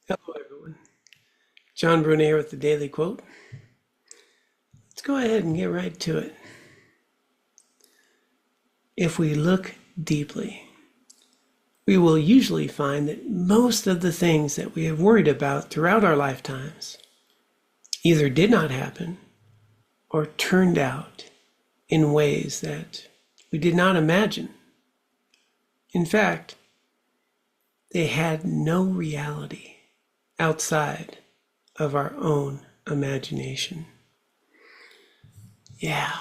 Hello, everyone. John Bruna here with the Daily Quote. Let's go ahead and get right to it. If we look deeply, we will usually find that most of the things that we have worried about throughout our lifetimes either did not happen or turned out in ways that we did not imagine. In fact, they had no reality outside of our own imagination. Yeah,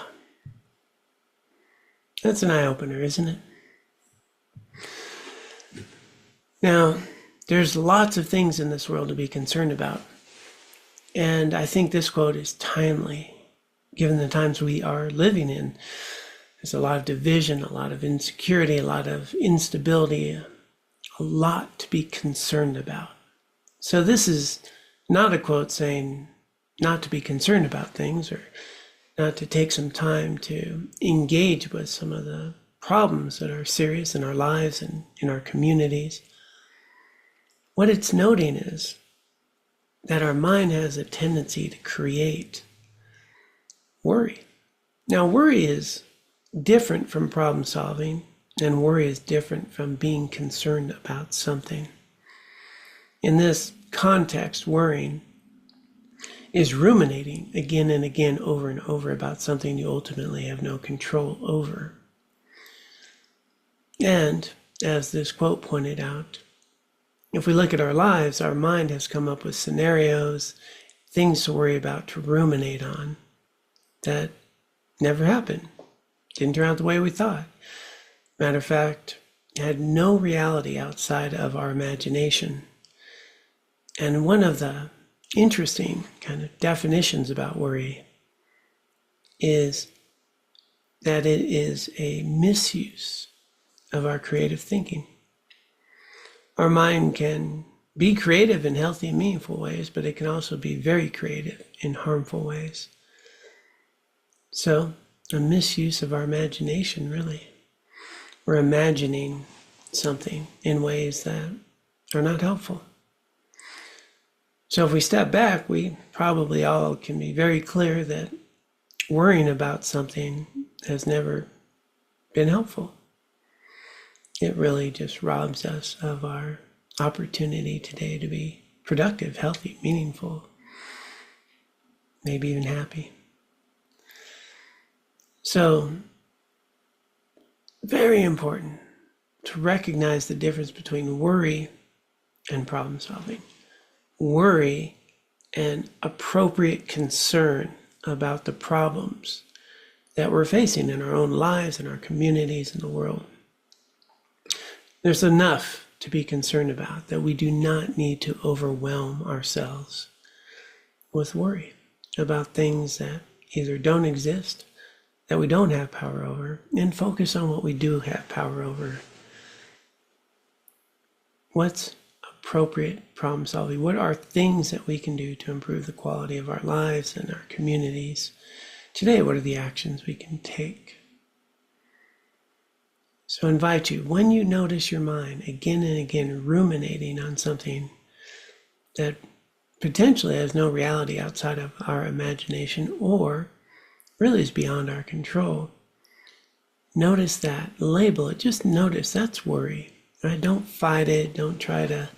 that's an eye-opener, isn't it? Now, there's lots of things in this world to be concerned about. And I think this quote is timely, given the times we are living in. There's a lot of division, a lot of insecurity, a lot of instability, a lot to be concerned about. So this is not a quote saying not to be concerned about things or not to take some time to engage with some of the problems that are serious in our lives and in our communities. What it's noting is that our mind has a tendency to create worry. Now, worry is different from problem solving, and worry is different from being concerned about something. In this context, worrying is ruminating again and again over and over about something you ultimately have no control over. And as this quote pointed out, if we look at our lives, our mind has come up with scenarios, things to worry about, to ruminate on, that never happened, didn't turn out the way we thought. Matter of fact, had no reality outside of our imagination. And one of the interesting kind of definitions about worry is that it is a misuse of our creative thinking. Our mind can be creative in healthy and meaningful ways, but it can also be very creative in harmful ways. So, a misuse of our imagination, really. We're imagining something in ways that are not helpful. So if we step back, we probably all can be very clear that worrying about something has never been helpful. It really just robs us of our opportunity today to be productive, healthy, meaningful, maybe even happy. So, very important to recognize the difference between worry and problem solving. Worry and appropriate concern about the problems that we're facing in our own lives, in our communities, in the world. There's enough to be concerned about that we do not need to overwhelm ourselves with worry about things that either don't exist, that we don't have power over, and focus on what we do have power over. What's appropriate problem solving? What are things that we can do to improve the quality of our lives and our communities? Today, what are the actions we can take? So I invite you, when you notice your mind again and again ruminating on something that potentially has no reality outside of our imagination or really is beyond our control, notice that, label it, just notice that's worry. Right? Don't fight it, don't try to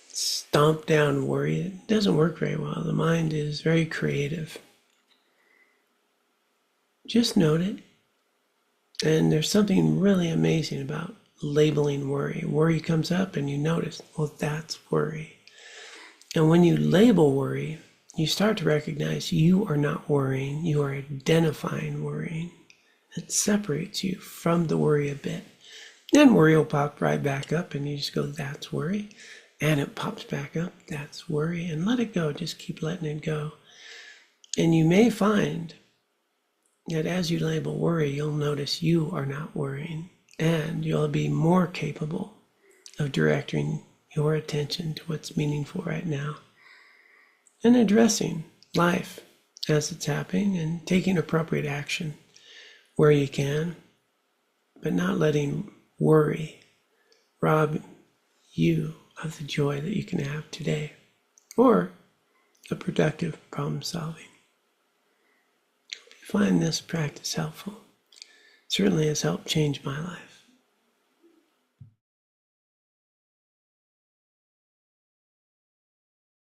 stomp down worry. It doesn't work very well. The mind is very creative. Just note it. And there's something really amazing about labeling worry. Worry comes up and you notice, well, that's worry. And when you label worry, you start to recognize you are not worrying, you are identifying worrying. It separates you from the worry a bit. Then worry will pop right back up and you just go, that's worry. And it pops back up, that's worry. And let it go, just keep letting it go. And you may find that as you label worry, you'll notice you are not worrying, and you'll be more capable of directing your attention to what's meaningful right now and addressing life as it's happening and taking appropriate action where you can, but not letting worry rob you of the joy that you can have today. or a productive problem solving. If you find this practice helpful, it certainly has helped change my life.